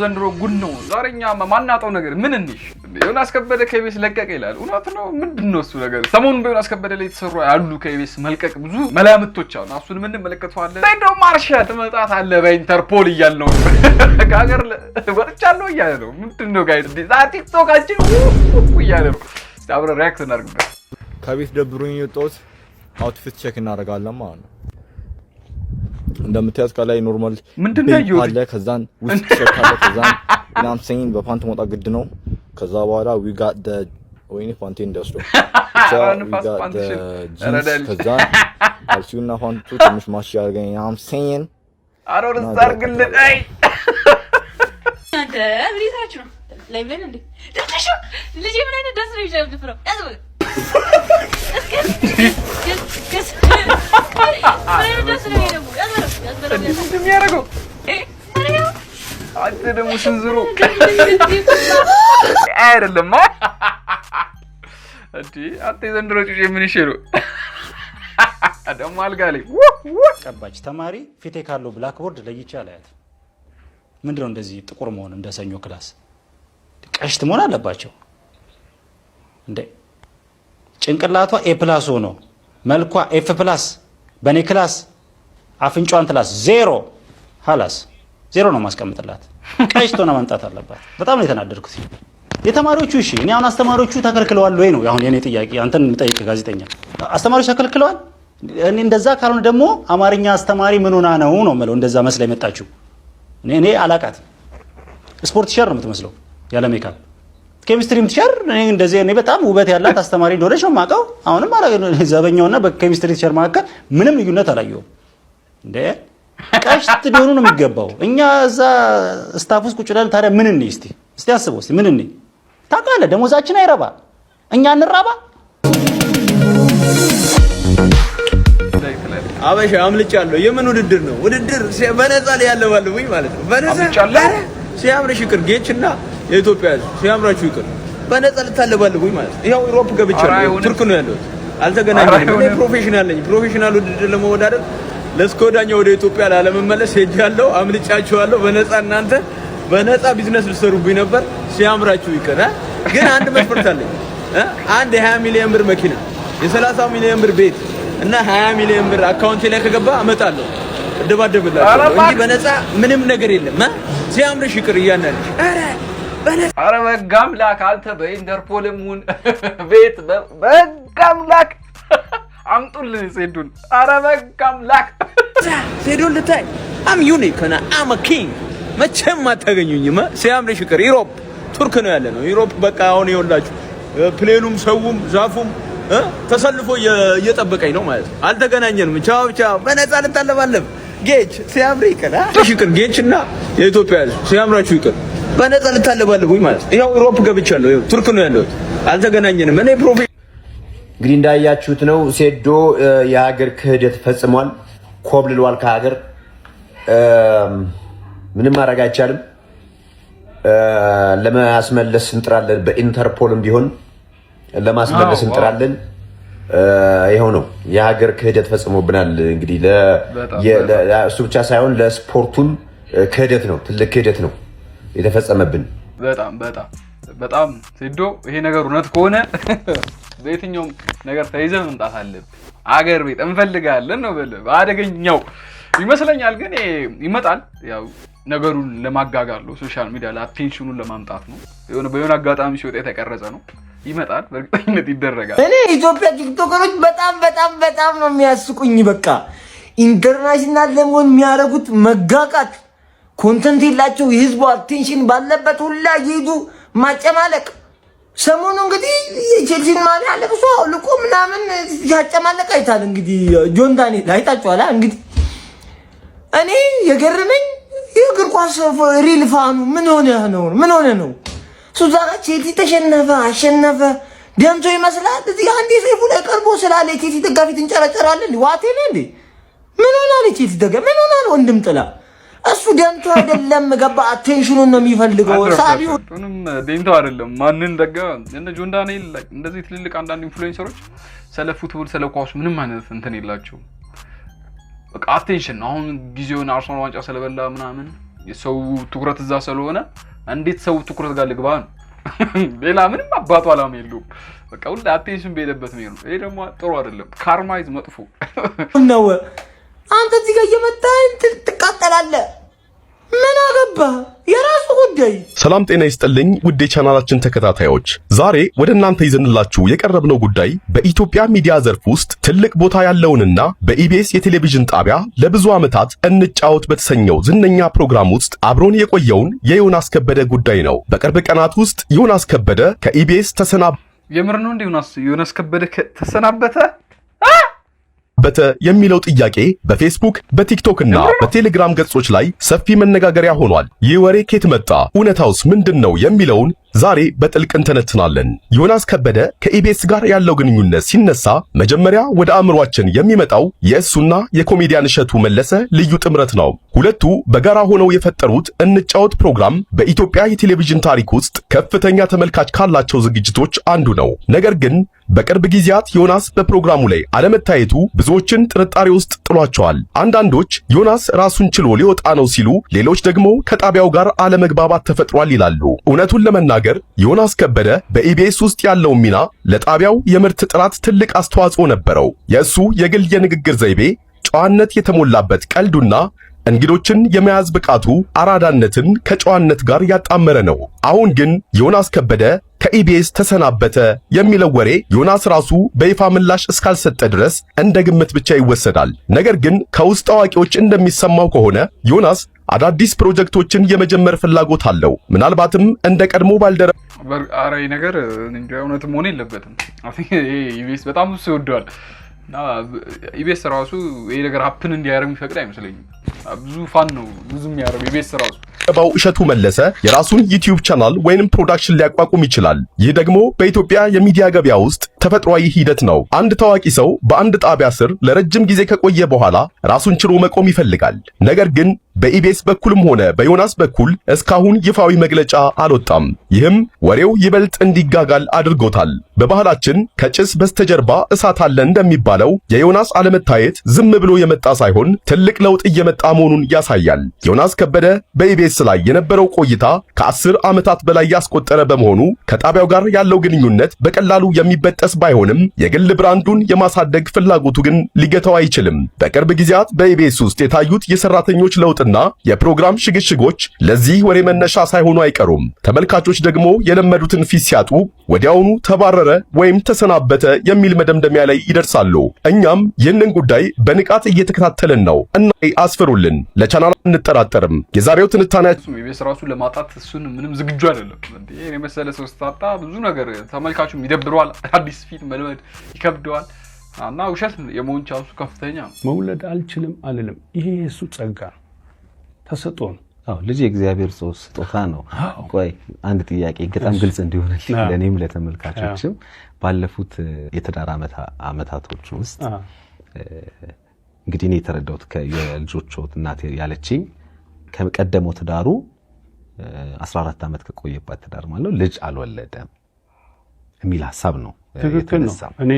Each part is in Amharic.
ዘንድሮ ጉድ ነው ዛሬኛ ማናጣው ነገር ምን እንዲሽ ዮናስ ከበደ ከቤስ ለቀቀ ይላል እውነት ነው ምንድነው እሱ ነገር ሰሞኑን በዮናስ ከበደ ላይ ተሰሩ ያሉ ከቤስ መልቀቅ ብዙ መላምቶች አሉ እሱን ምን እንመለከተዋለን እንደው ማርሻ ተመጣጣ አለ በኢንተርፖል ይያል ነው ከሀገር ወርቻለሁ ይያል ነው ምንድነው ጋይስ ቲክቶካችን ይያል ነው አብረ ሪአክት እናርግበት ከቤት ደብሩኝ የወጣሁት አውትፊት ቼክ እናደርጋለን ማለት ነው እንደምታዩት ከላይ ኖርማል ምንድነው አለ ከዛን ውስጥ ቼክ አለ ከዛን እናም ሰይን በፓንት ሞጣ ግድ ነው ከዛ በኋላ we got the ወይኔ ፓንቴ እንደስዶ ከዛ አልሲውና ፓንቱ ትንሽ ማሽ ያርገኝ እናም ሰይን አሮር ዛርግልን አይ አንተ ብሪታችሁ ነው ላይ ብለን እንዴ ደረሽ ልጅ ምን አይነት ደስ ነው ይሻል ድፍረው ያዘው የሚያደርገው አንተ ደግሞ ስንዝሩ አይደለም እንዴ አንተ ዘንድሮ ጭጭ ምን ይሽሩ ደግሞ አልጋ ላይ ቀባጭ ተማሪ ፊቴ ካለው ብላክቦርድ ለይቻ አላያት ምንድነው እንደዚህ ጥቁር መሆን እንደሰኞ ክላስ ቀሽት መሆን አለባቸው እንዴ ጭንቅላቷ ኤ ፕላስ ሆኖ መልኳ ኤፍ ፕላስ በኔ ክላስ አፍንጫዋን ክላስ 0 ሐላስ 0 ነው ማስቀምጥላት ቀሽቶና ማምጣት አለባት በጣም ነው የተናደድኩት የተማሪዎቹ እሺ እኔ አሁን አስተማሪዎቹ ተከልክለዋል ወይ ነው አሁን የኔ ጥያቄ አንተን እንጠይቅ ጋዜጠኛ አስተማሪዎች ተከልክለዋል እኔ እንደዛ ካልሆነ ደግሞ አማርኛ አስተማሪ ምን ሆና ነው ማለት እንደዛ መስለ የመጣችው እኔ አላቃት ስፖርት ቲቸር ነው የምትመስለው ያለ ሜካፕ ኬሚስትሪም ቲቸር እንደዚህ እኔ በጣም ውበት ያላት አስተማሪ እንደሆነች ነው ማቀው አሁንም ዘበኛውና በኬሚስትሪ ቲቸር መካከል ምንም ልዩነት አላየው እንዴ ቀሽት ቢሆኑ ነው የሚገባው እኛ እዛ ስታፍ ውስጥ ቁጭ ብለን ታዲያ ምን እንይ እስቲ አስበው እስቲ ምን እንይ ታውቃለህ ደሞዛችን አይረባ እኛ እንራባ አበሻ አምልጫለሁ የምን ውድድር ነው ውድድር በነፃ ላይ ያለባለው ወይ ማለት ነው በነፃ ሲያምርሽ ይቅር ጌችና የኢትዮጵያ ሲያምራችሁ ይቅር በነፃ ልታለባለው ወይ ማለት ነው ይሄው ዩሮፕ ገብቻለሁ ቱርክ ነው ያለው አልተገናኘንም እኔ ፕሮፌሽናል ነኝ ፕሮፌሽናል ውድድር ለመወዳደር ለስኮዳኛው ወደ ኢትዮጵያ ላለመመለስ ሄጃለሁ አምልጫችኋለሁ በነፃ እናንተ በነፃ ቢዝነስ ልትሰሩብኝ ነበር ሲያምራችሁ ይቅር ግን አንድ መስፈርት አለኝ አንድ 20 ሚሊዮን ብር መኪና የ30 ሚሊዮን ብር ቤት እና 20 ሚሊዮን ብር አካውንቴ ላይ ከገባ አመጣለሁ እደባደብላችሁ እንጂ በነፃ ምንም ነገር የለም ሲያምርሽ ይቅር እያናለሽ አረ በጋምላክ አንተ በኢንተርፖልም ሁን ቤት በጋምላክ አምጡልኝ ሴዱን አረ በጋምላክ ሴዱን ልታይ አም ዩኒክ እና አም ኪንግ መቼም አታገኙኝም ሲያምርሽ ይቅር ዩሮፕ ቱርክ ነው ያለ ነው ዩሮፕ በቃ አሁን ይወላችሁ ፕሌኑም ሰውም ዛፉም ተሰልፎ እየጠበቀኝ ነው ማለት አልተገናኘንም ቻው ቻው በነፃ ልታለባለብ ጌች ሲያምር ይቅር ይቅር ጌችና የኢትዮጵያ ሲያምራችሁ ይቅር በነፃ ልታለባለቡኝ ማለት ይሄው ዩሮፕ ገብቻለሁ ይሄው ቱርክ ነው ያለው አልተገናኘንም እኔ ፕሮፌሽናል እንግዲህ እንዳያችሁት ነው ሴዶ የሀገር ክህደት ፈጽሟል ኮብልሏል ከሀገር ምንም ማድረግ አይቻልም ለማስመለስ እንጥራለን በኢንተርፖልም ቢሆን ለማስመለስ እንጥራለን ይሄው ነው የሀገር ክህደት ፈጽሞብናል እንግዲህ ለእሱ ብቻ ሳይሆን ለስፖርቱም ክህደት ነው ትልቅ ክህደት ነው የተፈጸመብን በጣም ሴዶ ይሄ ነገር እውነት ከሆነ በየትኛውም ነገር ተይዘን መምጣት አለብን አገር ቤት እንፈልጋለን ነው በአደገኛው ይመስለኛል ግን ይመጣል ያው ነገሩን ለማጋጋል ነው ሶሻል ሚዲያ ላይ አቴንሽኑን ለማምጣት ነው በየሆነ አጋጣሚ ሲወጣ የተቀረጸ ነው ይመጣል በእርግጠኝነት ይደረጋል እኔ ኢትዮጵያ ቲክቶከሮች በጣም ነው የሚያስቁኝ በቃ ኢንተርናሽናል ለመሆን የሚያደርጉት መጋቃት ኮንተንት የላቸው የህዝቡ አቴንሽን ባለበት ሁላ ይሄዱ ማጨማለቅ ሰሞኑ እንግዲህ የቼልሲን ማሊያ ለብሶ አውልቆ ምናምን ያጨማለቅ አይታል እንግዲህ ጆን ዳንኤል አይታችኋላ እንግዲህ እኔ የገረመኝ የእግር ኳስ ሪል ፋኑ ምን ሆነ ነው ሱዛራ ቼልሲ ተሸነፈ አሸነፈ ደምቶ ይመስላል እዚህ አንዴ ሰይፉ ላይ ቀርቦ ስላለ ቼልሲ ደጋፊ ትንጨረጨራለህ ዋቴ ነው እንዴ ምን ሆነ ቼልሲ ደጋፊ ምን ሆነ ወንድም ጥላ እሱ ደምቶ አይደለም ገባ አቴንሽኑን ነው የሚፈልገው ሳቢው ምንም ደምቶ አይደለም ማንን ደጋ እነ ጆን ዳንኤል እንደዚህ ትልልቅ አንዳንድ ኢንፍሉዌንሰሮች ስለ ፉትቦል ስለ ኳስ ምንም አይነት እንትን የላቸው በቃ አቴንሽን አሁን ጊዜውን አርሰናል ዋንጫ ስለበላ ምናምን የሰው ትኩረት እዛ ስለሆነ እንዴት ሰው ትኩረት ጋር ልግባ ነው ሌላ ምንም አባቱ አላማ የለውም በቃ ሁሉ አቴንሽን በሌለበት ነው ይሄ ደግሞ ጥሩ አይደለም ካርማይዝ መጥፎ ነው አንተ እዚህ ጋር እየመጣህ ትቃጠላለህ ምን አገባ የራሱ ጉዳይ ሰላም ጤና ይስጥልኝ ውድ የቻናላችን ተከታታዮች ዛሬ ወደ እናንተ ይዘንላችሁ የቀረብነው ጉዳይ በኢትዮጵያ ሚዲያ ዘርፍ ውስጥ ትልቅ ቦታ ያለውንና በኢቢኤስ የቴሌቪዥን ጣቢያ ለብዙ ዓመታት እንጫወት በተሰኘው ዝነኛ ፕሮግራም ውስጥ አብሮን የቆየውን የዮናስ ከበደ ጉዳይ ነው በቅርብ ቀናት ውስጥ ዮናስ ከበደ ከኢቢኤስ የምር ነው እንዴ ዮናስ ከበደ ተሰናበተ የሚለው ጥያቄ በፌስቡክ በቲክቶክ እና በቴሌግራም ገጾች ላይ ሰፊ መነጋገሪያ ሆኗል። ይህ ወሬ ከየት መጣ? እውነታውስ ምንድነው? የሚለውን ዛሬ በጥልቅ እንተነትናለን። ዮናስ ከበደ ከኢቢኤስ ጋር ያለው ግንኙነት ሲነሳ መጀመሪያ ወደ አእምሯችን የሚመጣው የእሱና የኮሜዲያን እሸቱ መለሰ ልዩ ጥምረት ነው። ሁለቱ በጋራ ሆነው የፈጠሩት እንጫወት ፕሮግራም በኢትዮጵያ የቴሌቪዥን ታሪክ ውስጥ ከፍተኛ ተመልካች ካላቸው ዝግጅቶች አንዱ ነው። ነገር ግን በቅርብ ጊዜያት ዮናስ በፕሮግራሙ ላይ አለመታየቱ ብዙዎችን ጥርጣሬ ውስጥ ጥሏቸዋል። አንዳንዶች ዮናስ ራሱን ችሎ ሊወጣ ነው ሲሉ፣ ሌሎች ደግሞ ከጣቢያው ጋር አለመግባባት ተፈጥሯል ይላሉ። እውነቱን ለመናገር ዮናስ ከበደ በኢቢኤስ ውስጥ ያለው ሚና ለጣቢያው የምርት ጥራት ትልቅ አስተዋጽኦ ነበረው። የእሱ የግል የንግግር ዘይቤ፣ ጨዋነት የተሞላበት ቀልዱና እንግዶችን የመያዝ ብቃቱ አራዳነትን ከጨዋነት ጋር ያጣመረ ነው። አሁን ግን ዮናስ ከበደ ከኢቢኤስ ተሰናበተ የሚለው ወሬ ዮናስ ራሱ በይፋ ምላሽ እስካልሰጠ ድረስ እንደ ግምት ብቻ ይወሰዳል። ነገር ግን ከውስጥ አዋቂዎች እንደሚሰማው ከሆነ ዮናስ አዳዲስ ፕሮጀክቶችን የመጀመር ፍላጎት አለው። ምናልባትም እንደ ቀድሞ አረ ነገር እንደ እውነት መሆን የለበትም። ኢቢኤስ በጣም ብዙ ይወደዋል እና ኢቢኤስ ራሱ ይሄ ነገር ሀፕን እንዲያደርግ የሚፈቅድ አይመስለኝም። ብዙ ፋን ነው ብዙ የሚያደርግ ኢቢኤስ ራሱ ባው እሸቱ መለሰ የራሱን ዩቲዩብ ቻናል ወይንም ፕሮዳክሽን ሊያቋቁም ይችላል። ይህ ደግሞ በኢትዮጵያ የሚዲያ ገበያ ውስጥ ተፈጥሯዊ ሂደት ነው። አንድ ታዋቂ ሰው በአንድ ጣቢያ ስር ለረጅም ጊዜ ከቆየ በኋላ ራሱን ችሎ መቆም ይፈልጋል። ነገር ግን በኢቢኤስ በኩልም ሆነ በዮናስ በኩል እስካሁን ይፋዊ መግለጫ አልወጣም። ይህም ወሬው ይበልጥ እንዲጋጋል አድርጎታል። በባህላችን ከጭስ በስተጀርባ እሳት አለ እንደሚባለው የዮናስ አለመታየት ዝም ብሎ የመጣ ሳይሆን ትልቅ ለውጥ እየመጣ መሆኑን ያሳያል። ዮናስ ከበደ በኢቢኤስ ላይ የነበረው ቆይታ ከ10 ዓመታት በላይ ያስቆጠረ በመሆኑ ከጣቢያው ጋር ያለው ግንኙነት በቀላሉ የሚበጠስ ባይሆንም የግል ብራንዱን የማሳደግ ፍላጎቱ ግን ሊገታው አይችልም። በቅርብ ጊዜያት በኢቢኤስ ውስጥ የታዩት የሰራተኞች ለውጥና የፕሮግራም ሽግሽጎች ለዚህ ወሬ መነሻ ሳይሆኑ አይቀሩም። ተመልካቾች ደግሞ የለመዱትን ፊት ሲያጡ ወዲያውኑ ተባረረ ወይም ተሰናበተ የሚል መደምደሚያ ላይ ይደርሳሉ። እኛም ይህንን ጉዳይ በንቃት እየተከታተልን ነው እና አስፈሩልን። ለቻናል እንጠራጠርም። የዛሬው ትንታኔያችን ኢቢኤስ ራሱ ለማጣት እሱን ምንም ዝግጁ አይደለም። ይሄ የመሰለ ሰው ስታጣ ብዙ ነገር ተመልካቹም ይደብረዋል። አዲስ ፊት መልመድ ይከብደዋል እና ውሸት የመሆን ቻንሱ ከፍተኛ ነው። መውለድ አልችልም አልልም። ይሄ የሱ ጸጋ ተሰጦ ነው። አዎ ልጅ የእግዚአብሔር ስጦታ ነው። ቆይ አንድ ጥያቄ በጣም ግልጽ እንዲሆንልኝ ለኔም ለተመልካቾችም ባለፉት የትዳር ዓመታቶች ውስጥ እንግዲህ እኔ የተረዳሁት ከልጆቹ እናቴ ያለችኝ ከቀደመው ትዳሩ 14 ዓመት ከቆየባት ትዳር ማለት ነው ልጅ አልወለደም የሚል ሐሳብ ነው። ትክክል ነው። እኔ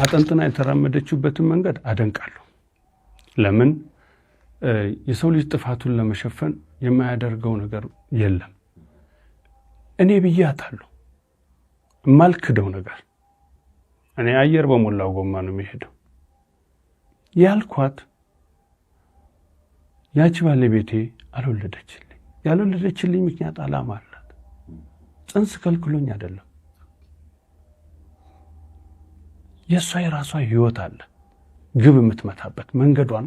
አጥንትና የተራመደችበትን መንገድ አደንቃለሁ። ለምን የሰው ልጅ ጥፋቱን ለመሸፈን የማያደርገው ነገር የለም። እኔ ብያታለሁ የማልክደው ነገር እኔ አየር በሞላው ጎማ ነው የሚሄደው ያልኳት ያቺ ባለቤቴ አልወለደችልኝ። ያልወለደችልኝ ምክንያት ዓላማ አላት። ጽንስ ከልክሎኝ አይደለም። የሷ የራሷ ህይወት አለ፣ ግብ የምትመታበት መንገዷን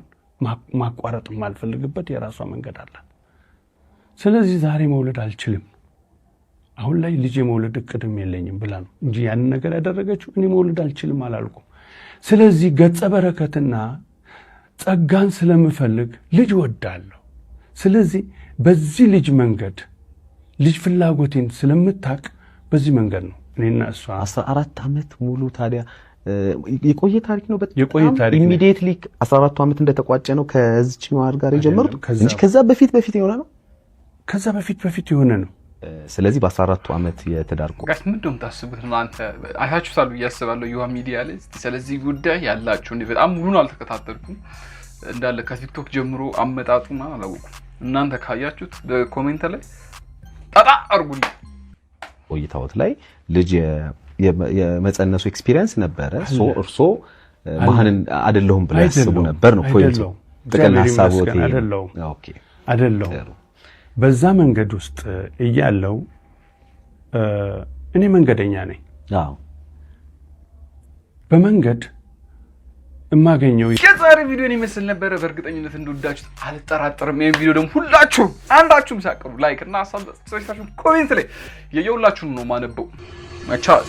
ማቋረጥ የማልፈልግበት የራሷ መንገድ አላት። ስለዚህ ዛሬ መውለድ አልችልም፣ አሁን ላይ ልጅ የመውለድ እቅድም የለኝም ብላ ነው እንጂ ያንን ነገር ያደረገችው። እኔ መውለድ አልችልም አላልኩም። ስለዚህ ገጸ በረከትና ጸጋን ስለምፈልግ ልጅ ወዳለሁ። ስለዚህ በዚህ ልጅ መንገድ ልጅ ፍላጎቴን ስለምታቅ በዚህ መንገድ ነው እኔና እሷ 14 ዓመት ሙሉ ታዲያ የቆየ ታሪክ ነው። የቆየ ታሪክ ነው። ኢሚዲየትሊ 14 ዓመት እንደተቋጨ ነው ከዚህኛው ጋር የጀመሩት እንጂ ከዛ በፊት የሆነ ነው። ከዛ በፊት የሆነ ነው። ስለዚህ በ14 ዓመት የትዳር ጋር ምንድነው ታስቡት ነው? አንተ አይታችሁታል ብዬ አስባለሁ ዩሃ ሚዲያ ላይ። ስለዚህ ጉዳይ ያላችሁ እንዴ በጣም ሙሉን አልተከታተልኩም። እንዳለ ከቲክቶክ ጀምሮ አመጣጡና አላወኩም። እናንተ ካያችሁት በኮሜንት ላይ ጣጣ አርጉልኝ። ቆይታዎት ላይ ልጅ የመጸነሱ ኤክስፒሪየንስ ነበረ። እርሶ መሀንን አይደለሁም ብለው ያስቡ ነበር ነው ፖይንቱ። ጥቅል ሐሳቦት አይደለሁም። ኦኬ አይደለሁም። በዛ መንገድ ውስጥ እያለው እኔ መንገደኛ ነኝ። አዎ በመንገድ እማገኘው የዛሬ ቪዲዮን ይመስል ነበር። በእርግጠኝነት እንደወዳችሁት አልጠራጠርም። ይሄን ቪዲዮ ደግሞ ሁላችሁም አንዳችሁም ሳቀሩ ላይክ እና ሀሳብ ሰጣችሁ ኮሜንት ላይ የየሁላችሁን ነው ማነበው። መቻል